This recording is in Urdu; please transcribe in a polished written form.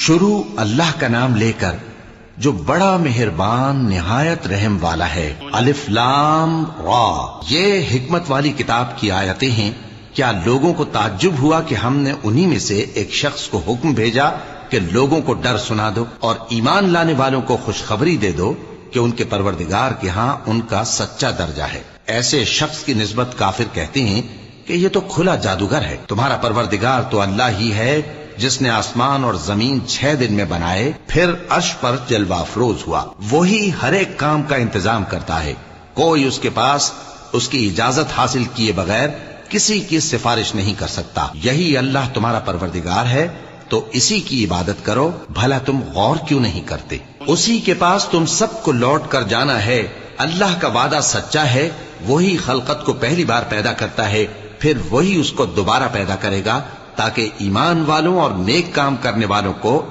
شروع اللہ کا نام لے کر جو بڑا مہربان نہایت رحم والا ہے۔ الف لام را، یہ حکمت والی کتاب کی آیتیں ہیں۔ کیا لوگوں کو تعجب ہوا کہ ہم نے انہی میں سے ایک شخص کو حکم بھیجا کہ لوگوں کو ڈر سنا دو اور ایمان لانے والوں کو خوشخبری دے دو کہ ان کے پروردگار کے ہاں ان کا سچا درجہ ہے۔ ایسے شخص کی نسبت کافر کہتے ہیں کہ یہ تو کھلا جادوگر ہے۔ تمہارا پروردگار تو اللہ ہی ہے جس نے آسمان اور زمین 6 دن میں بنائے، پھر عرش پر جلوہ افروز ہوا۔ وہی ہر ایک کام کا انتظام کرتا ہے، کوئی اس کے پاس اس کی اجازت حاصل کیے بغیر کسی کی سفارش نہیں کر سکتا۔ یہی اللہ تمہارا پروردگار ہے، تو اسی کی عبادت کرو، بھلا تم غور کیوں نہیں کرتے؟ اسی کے پاس تم سب کو لوٹ کر جانا ہے۔ اللہ کا وعدہ سچا ہے، وہی خلقت کو پہلی بار پیدا کرتا ہے، پھر وہی اس کو دوبارہ پیدا کرے گا تاکہ ایمان والوں اور نیک کام کرنے والوں کو